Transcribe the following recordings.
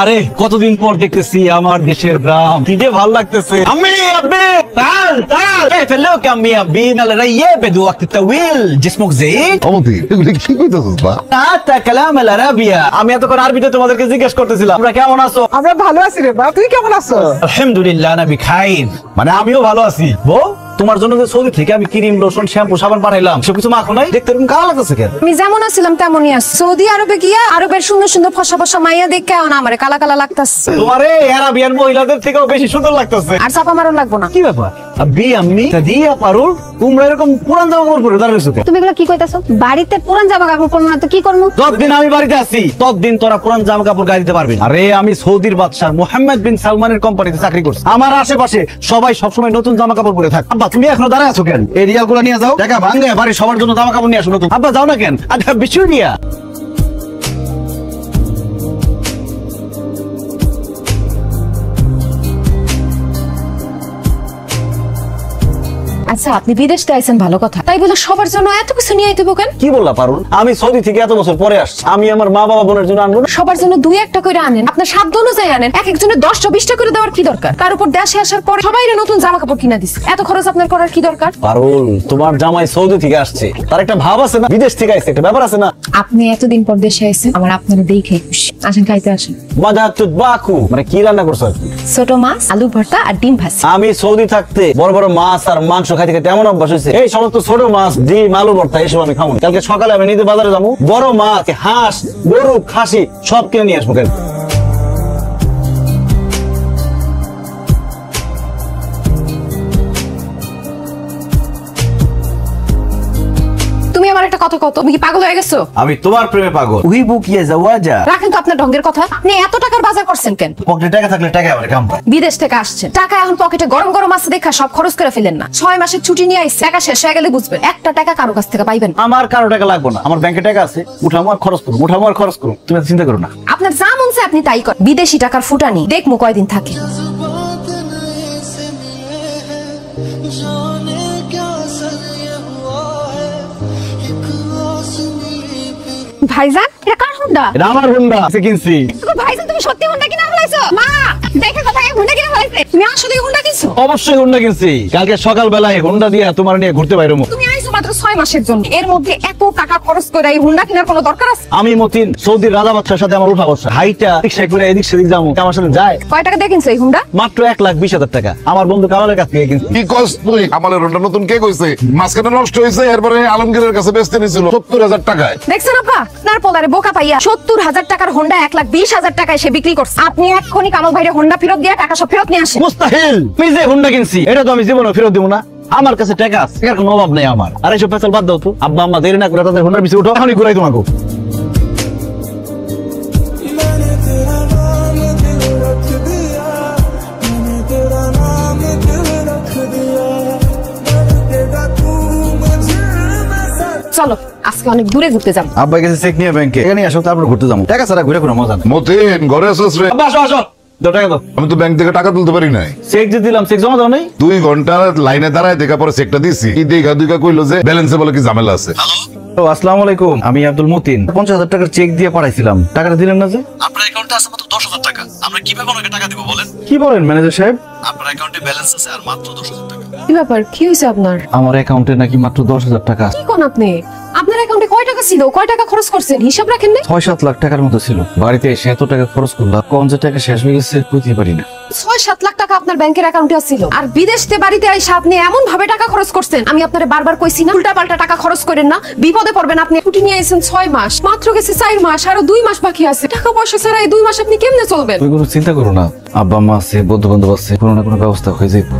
আরে কতদিন পর দেখতেছি আমার দেশের গ্রাম, কি যে ভালো লাগতেছে। আমি আব্বি তাল তাল كيف لك امي ابي الرياب بدو وقت طويل جسمك زيد অমতি এগুলি কি কইতাছস বা? حتى كلام العربية। আমি এতক্ষণ আরবিতে তোমাদেরকে জিজ্ঞেস করতেছিলাম তোমরা কেমন আছো। আমরা ভালো আছি রে বাপ, তুই কেমন আছো? আলহামদুলিল্লাহ আনা বিখাইর, মানে আমিও ভালো আছি। বউ তোমার জন্য যে সৌদি থেকে আমি ক্রিম লোশন শ্যাম্পু সাবান পাঠাইলাম সবকিছু মাখো নাই, দেখতে এরকম কালো লাগতেছে কেন? আমি যেমন আছিলাম তেমনই আছি। সৌদি আরবে গিয়া আরবের সুন্দর সুন্দর ফসা ফসা মাইয়া দেখে এখন আমারে কালা কালা লাগতাছে। তোমারে আরাবিয়ান মহিলাদের থেকেও বেশি সুন্দর লাগতেছে। আর চাপা মারন লাগবো না। কি ব্যাপার আব্বি আম্মি সাদিয়া পারুল, তোমরা এরকম পুরান জামা কাপড় পরে দাঁড়িয়েছো কেন? তুমি এগুলো কি কইতাছো? বাড়িতে পুরান জামা কাপড় পরবো না তো কি করবো? যতদিন আমি বাড়িতে আছি ততদিন তোরা পুরান জামা কাপড় গায়ে দিতে পারবি না। আরে আমি সৌদির বাদশা মোহাম্মদ বিন সালমানের কোম্পানিতে চাকরি করছি। আমার আশেপাশে সবাই সবসময় নতুন জামা কাপড় পরে থাকে। আব্বা তুমি এখনো দাঁড়ায় আছো কেন? এই রিয়াল গুলো নিয়ে যাও, টাকা ভাঙে বাড়ি সবার জন্য জামা কাপড় নিয়ে আসো নতুন। আব্বা যাও না কেন? আচ্ছা বিশু রিয়া আচ্ছা আপনি বিদেশ থেকে আইছেন ভালো কথা, তাই বলে সবার জন্য এত কিছু নিয়ে আইতে কেন? কি বললা পারুল? আমি সৌদি থেকে এত বছর পরে আসছি, আমি আমার মা বাবা বোনের জন্য আনবো না? সবার জন্য দুই একটা করে আনেন, আপনার সাধ্য অনুযায়ী আনেন। এক একজনের 10-20টা করে দেওয়ার কি দরকার? তার উপর দেশে আসার পরে সবাই নতুন জামা কাপড় কিনা দিচ্ছে, এত খরচ আপনার করার কি দরকার? পারুল তোমার জামাই সৌদি থেকে আসছে, তার একটা ভাব আছে না, বিদেশ থেকে আসছে একটা ব্যাপার আছে না। আপনি এতদিন পর দেশে আইছেন, আমার আপনারা দেখে খুশি। আসেন খাইতে আসেন। মাদাতুত বাকু মানে কি রান্না করছো আর কি? ছোট মাছ, আলু ভর্তা আর ডিম ভাজি। আমি সৌদি থাকতে বড় বড় মাছ আর মাংস খাইতে খাইতে এমন অভ্যাস হয়েছে, এই সমস্ত ছোট মাছ ডিম আলু ভর্তা এসব আমি খাবো না। কালকে সকালে আমি নিজে বাজারে যাবো, বড় মাছ হাঁস গরু খাসি সব কিনে নিয়ে আসবো। কেন তুমি আমার একটা কথা কও, তুমি কি পাগল হয়ে গেছো? আমি তোমার প্রেমে পাগল। উহিবু কিয়া জাওয়াজা। রাখেন তো আপনার ঢঙ্গের কথা। আপনি এত টাকার বাজার করছেন কেন? পকেটে টাকা থাকলে টাকা আবার কাম পায়। বিদেশ থেকে আসছেন, টাকা এখন পকেটে গরম গরম আছে দেখা সব খরচ করে ফেলেন না। 6 মাসের ছুটি নিয়ে আইছে, টাকা শেষ হয়ে গেলে বুঝবেন। একটা টাকা কারো কাছ থেকে পাইবেন না। আমার কারো টাকা লাগবে না, আমার ব্যাংকে টাকা আছে, উঠামো আর খরচ করুন, উঠামো আর খরচ করুন, তুমি চিন্তা করো না। আপনার যা মন চায় আপনি তাই করেন। বিদেশি টাকার ফুটানি দেখমু কয়দিন থাকে। ভাইজান এটা কার হুন্ডা? এটা আমার হুন্ডা আছে কিনছি। ভাইজান তুমি সত্যি হুন্ডা কিনা ফেলাইছো? মা দেখে কোথায় হুন্ডা কিনা ফেলাইছে? তুমি আসলে হুন্ডা কিনছো? অবশ্যই হুন্ডা কিনছি, কালকে সকাল বেলায় হুন্ডা দিয়ে তোমার নিয়ে ঘুরতে বাইরে। তুমি আইছো মাত্র 6 মাসের জন্য, এর মধ্যে এত টাকা খরচ করে এই হুন্ডা কেনার কোনো দরকার আছে? আমি মতিন সৌদির রাজা বাদশার সাথে আমার উঠা বসা, হাইটা রিকশায় করে এদিক সেদিক যাবো, আমার সাথে যায়। কয় টাকা দিয়ে কিনছো এই হুন্ডা? মাত্র 1,20,000 টাকা, আমার বন্ধু কামালের কাছ থেকে কিনছি। কি কস তুই? আমাদের রোডটা নতুন কে কইছে? মাঝখানে নষ্ট হয়েছে, এরপরে আলমগীরের কাছে বেচতে নিছিল 70,000 টাকায়। দেখছেন আপা, আপনার পোলারে বোকা পাইয়া 70,000 টাকার হুন্ডা 1,20,000 টাকায় সে বিক্রি করছে। আপনি এক্ষুনি কামাল ভাইরে হুন্ডা ফেরত দিয়ে টাকা সব ফেরত নিয়ে আসেন। মুস্তাহিল, আমি যে হুন্ডা কিনছি এটা তো আমি জীবনে ফেরত দিব না। আমার কাছে টাকা আছে, টাকার কোনো অভাব নেই আমার। আর এইসব পেছাল বাদ দাও তো, আব্বা আম্মা দেরি না করে তাদের হুন্ডার পিছে উঠো, এখনই ঘুরাই তোমাকে। চলো আজকে অনেক দূরে ঘুরতে যাবো। আব্বা গেছে চেক নিয়ে ব্যাংকে, এখানে আসো তারপর ঘুরতে যাবো। টাকা ছাড়া ঘুরে কোনো মজা নেই। মতিন ঘরে আসছিস রে? আব্বা আসো আসো, দাও টাকা দাও। আমি তো ব্যাংক থেকে টাকা তুলতে পারি নাই। চেক যে দিলাম, চেক জমা দাও নাই? 2 ঘন্টা লাইনে দাঁড়ায় দেখা পরে চেকটা দিছি, কি দেখা দুইকা কইলো যে ব্যালেন্সে বলে কি ঝামেলা আছে। আসসালামু আলাইকুম, আমি আব্দুল মতিন। 50,000 টাকার চেক দিয়ে পাঠাইছিলাম, টাকাটা দিলেন না যে? আপনার অ্যাকাউন্টে আছে মাত্র 10,000 টাকা, আমরা কিভাবে ওনাকে টাকা দিব বলেন? কি বলেন ম্যানেজার সাহেব? আপনার অ্যাকাউন্টে ব্যালেন্স আছে আর মাত্র 10,000 টাকা। কি ব্যাপার, কি হয়েছে আপনার? আমার অ্যাকাউন্টে নাকি মাত্র 10,000 টাকা। কি কোন আপনি? আপনার অ্যাকাউন্টে কয় টাকা ছিল, কয় টাকা খরচ করছেন হিসাব রাখেন না? 6-7 লাখ টাকার মতো ছিল। বাড়িতে এসে এত টাকা খরচ করলাম, কোন যে টাকা শেষ হয়ে গেছে বুঝতে পারি না। 6-7 লাখ টাকা আপনার ব্যাংকের অ্যাকাউন্টে ছিল, আর বিদেশ থেকে বাড়িতে আইসা আপনি এমন ভাবে টাকা খরচ করছেন। আমি আপনারে বারবার কইছি না উল্টা পাল্টা টাকা খরচ করেন না, বিপদে পড়বেন। আপনি ছুটি নিয়ে আইছেন 6 মাস, মাত্র গেছে 4 মাস, আরো 2 মাস বাকি আছে। টাকা পয়সা ছাড়া এই 2 মাস আপনি কেমনে চলবেন? তুমি কোনো চিন্তা করো না, আব্বা মা আছে, বন্ধু বান্ধব আছে, কোনো না কোনো ব্যবস্থা হয়ে যাবে।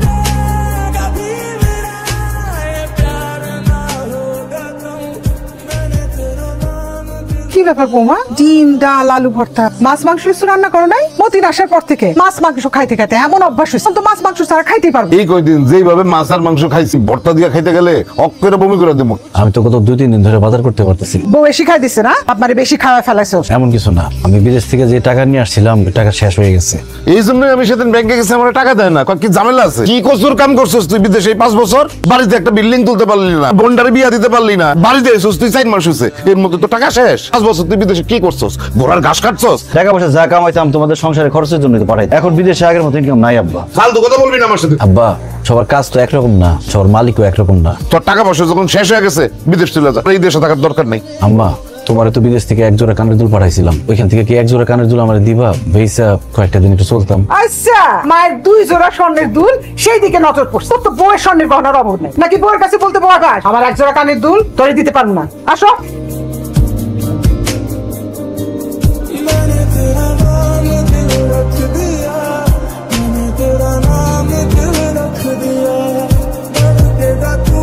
কি ব্যাপার বৌমা, ডিম ডাল আলু ভর্তা মাছ মাংস কিছু রান্না করো নাই? মতিন আসার পর থেকে মাছ মাংস খাইতে খাইতে এমন অভ্যাস হয়েছে, তো মাছ মাংস ছাড়া খাইতেই পারবো না। এই কয়দিন যেভাবে মাছ আর মাংস খাইছি, ভর্তা দিয়ে খাইতে গেলে অক্ষরে বমি করে দেবো। আমি তো গত 2-3 দিন ধরে বাজার করতে পারতেছি। বউ বেশি খাই দিছে না, আপনারে বেশি খাওয়া ফেলাইছো। এমন কিছু না, আমি বিদেশ থেকে যে টাকা নিয়ে আসছিলাম টাকা শেষ হয়ে গেছে। এই জন্যই আমি সেদিন ব্যাংকে গেছি, আমার টাকা দেয় না। কয় কি ঝামেলা আছে? কি কসুর কাম করছস তুই বিদেশে 5 বছর? বাড়িতে একটা বিল্ডিং তুলতে পারলি না, বোনটারে বিয়া দিতে পারলি না, বাড়িতে এসেছিস তুই 4 মাস হয়েছে, এর মধ্যে তো টাকা শেষ। 5 বছর তুই বিদেশে কি করছস? ঘোড়ার ঘাস কাটছস? টাকা পয়সা যা কামাইতাম তোমাদের সংসারে খরচের জন্য তো পাঠাই। এখন বিদেশে আগের মতো ইনকাম নাই আব্বা। ফালতু কথা বলবি না আমার সাথে। আব্বা, সবার কাজ তো একরকম না, সবার মালিকও একরকম না। তোর টাকা পয়সা যখন শেষ হয়ে গেছে বিদেশ চলে যা, এই দেশে থাকার দরকার নেই। আম্মা, তোমার তো বিদেশ থেকে 1 জোড়া কানের দুল পাঠাইছিলাম, ওইখান থেকে কি 1 জোড়া কানের দুল আমার দিবা? বেইসা কয়েকটা দিন একটু চলতাম। আচ্ছা, মায়ের 2 জোড়া স্বর্ণের দুল, সেই দিকে নজর পড়ছে। তোর তো বউয়ের স্বর্ণের গহনার অভাব নেই নাকি? বউয়ের কাছে বলতে বউ আকাশ আমার 1 জোড়া কানের দুল তোরে দিতে পারবো না। আসো। मैंने तेरा नाम दिल रख दिया, मैंने तेरा नाम दिल रख दिया, धड़केगा तू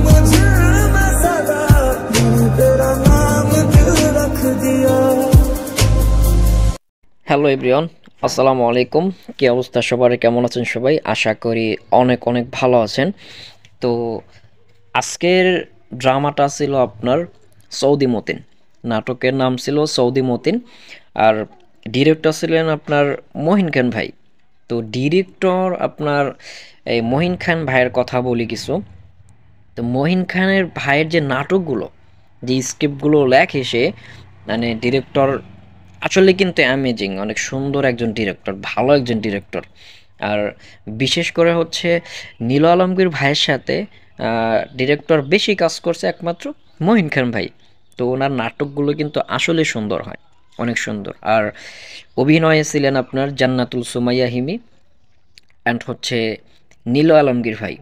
मुझे मैं सदा, मैंने तेरा नाम दिल रख दिया। হ্যালো এভরিওয়ান, আসসালামু আলাইকুম। কি অবস্থা সবার, কেমন আছেন সবাই? আশা করি অনেক অনেক ভালো আছেন। তো আজকের ড্রামাটা ছিল আপনার সৌদি মতিন, নাটকের নাম ছিল সৌদি মতিন, আর ডিরেক্টর ছিলেন আপনার মহিন খান ভাই। তো ডিরেক্টর আপনার এই মহিন খান ভাইয়ের কথা বলি কিছু। তো মহিন খানের ভাইয়ের যে নাটকগুলো, যে স্ক্রিপ্টগুলো লেখে সে, মানে ডিরেক্টর আসলে কিন্তু অ্যামেজিং, অনেক সুন্দর একজন ডিরেক্টর, ভালো একজন ডিরেক্টর। আর বিশেষ করে হচ্ছে নীল আলমগীর ভাইয়ের সাথে ডিরেক্টর বেশি কাজ করছে একমাত্র মহিন খান ভাই। তো ওনার নাটকগুলো কিন্তু আসলে সুন্দর হয়, অনেক সুন্দর। আর অভিনয়ে ছিলেন আপনার জান্নাতুল সুমাইয়া হিমি অ্যান্ড হচ্ছে নীল আলমগীর ভাই,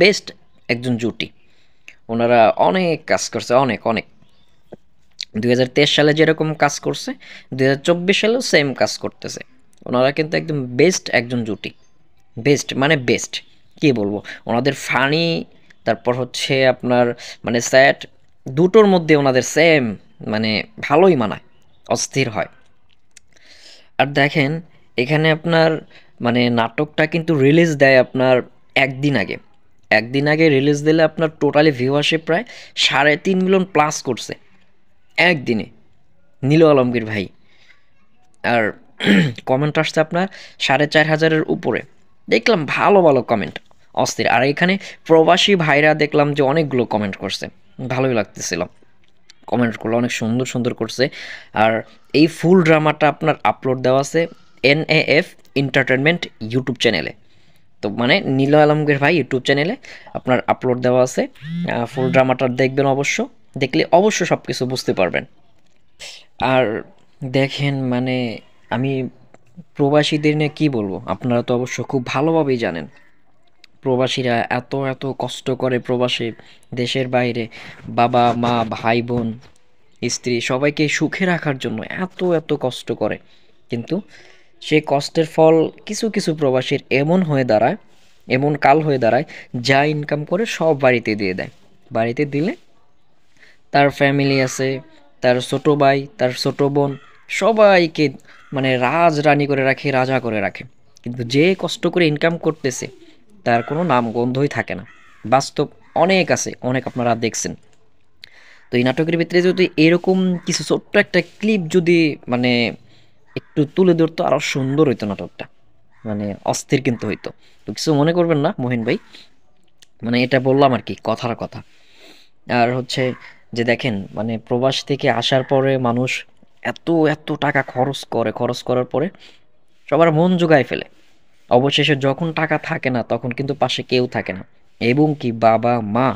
বেস্ট একজন জুটি। ওনারা অনেক কাজ করছে, অনেক অনেক। 2023 সালে যেরকম কাজ করছে 2024 সালেও সেম কাজ করতেছে। ওনারা কিন্তু একদম বেস্ট একজন জুটি, বেস্ট মানে বেস্ট, কী বলবো। ওনাদের ফানি, তারপর হচ্ছে আপনার মানে স্যাড, দুটোর মধ্যে ওনাদের সেম, মানে ভালোই মানায়, অস্থির হয়। আর দেখেন এখানে আপনার মানে নাটকটা কিন্তু রিলিজ দেয় আপনার একদিন আগে রিলিজ দিলে আপনার টোটালি ভিউয়ারশিপ প্রায় 3.5 মিলিয়ন প্লাস করছে একদিনে নীল আলমগীর ভাই। আর কমেন্ট আসছে আপনার 4,500-এর উপরে, দেখলাম ভালো ভালো কমেন্ট, অস্থির। আর এখানে প্রবাসী ভাইরা দেখলাম যে অনেকগুলো কমেন্ট করছে, ভালোই লাগতেছিল কমেন্টগুলো, অনেক সুন্দর সুন্দর করছে। আর এই ফুল ড্রামাটা আপনার আপলোড দেওয়া আছে NAF এন্টারটেনমেন্ট ইউটিউব চ্যানেলে। তো মানে নীল আলমগীর ভাই ইউটিউব চ্যানেলে আপনার আপলোড দেওয়া আছে। ফুল ড্রামাটা দেখবেন, অবশ্য দেখলে অবশ্য সব কিছু বুঝতে পারবেন। আর দেখেন মানে আমি প্রবাসীদের নিয়ে কী বলবো, আপনারা তো অবশ্য খুব ভালোভাবেই জানেন প্রবাসীরা এত এত কষ্ট করে প্রবাসে, দেশের বাইরে বাবা মা ভাই বোন স্ত্রী সবাইকে সুখে রাখার জন্য এত এত কষ্ট করে। কিন্তু সেই কষ্টের ফল কিছু কিছু প্রবাসীর এমন হয়ে দাঁড়ায়, এমন কাল হয়ে দাঁড়ায়, যা ইনকাম করে সব বাড়িতে দিয়ে দেয়। বাড়িতে দিলে তার ফ্যামিলি আছে, তার ছোট ভাই, তার ছোট বোন, সবাইকে মানে রাজরানী করে রাখে, রাজা করে রাখে। কিন্তু যে কষ্ট করে ইনকাম করতেছে তার কোনো নাম গন্ধই থাকে না। বাস্তব অনেক আছে, অনেক আপনারা দেখছেন। তো এই নাটকের ভিতরে যদি এরকম কিছু ছোট্ট একটা ক্লিপ যদি মানে একটু তুলে ধরতো আরও সুন্দর হইতো নাটকটা, মানে অস্থির কিন্তু হইতো। তো কিছু মনে করবেন না মহিন ভাই, মানে এটা বললাম আর কি, কথার কথা। আর হচ্ছে যে দেখেন মানে প্রবাস থেকে আসার পরে মানুষ এত এত টাকা খরচ করার পরে সবার মন জোগায় ফেলে। অবশেষে যখন টাকা থাকে না তখন কিন্তু পাশে কেউ থাকে না, এবং কি বাবা মা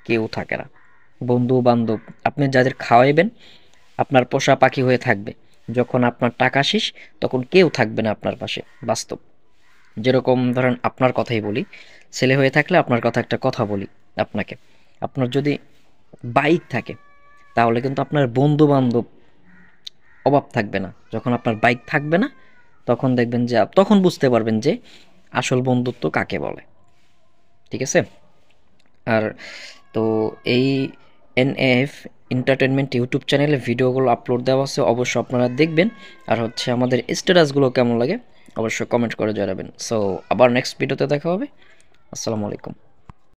কেউ থাকে না, বন্ধু বান্ধব আপনি যাদের খাওয়াইবেন আপনার পোষা পাখি হয়ে থাকবে। যখন আপনার টাকা শেষ তখন কেউ থাকবে না আপনার পাশে, বাস্তব। যেরকম ধরেন আপনার কথাই বলি, ছেলে হয়ে থাকলে আপনার কথা একটা কথা বলি আপনাকে, আপনার যদি বাইক থাকে তাহলে কিন্তু আপনার বন্ধু বান্ধব অভাব থাকবে না। যখন আপনার বাইক থাকবে না তখন দেখবেন যে, তখন বুঝতে পারবেন যে আসল বন্ধুত্ব কাকে বলে, ঠিক আছে। আর তো এই NAF এন্টারটেনমেন্ট ইউটিউব চ্যানেলে ভিডিওগুলো আপলোড দেওয়া আছে, অবশ্যই আপনারা দেখবেন। আর হচ্ছে আমাদের স্ট্যাটাসগুলো কেমন লাগে অবশ্যই কমেন্ট করে জানাবেন। সো আবার নেক্সট ভিডিওতে দেখা হবে। আসসালামু আলাইকুম।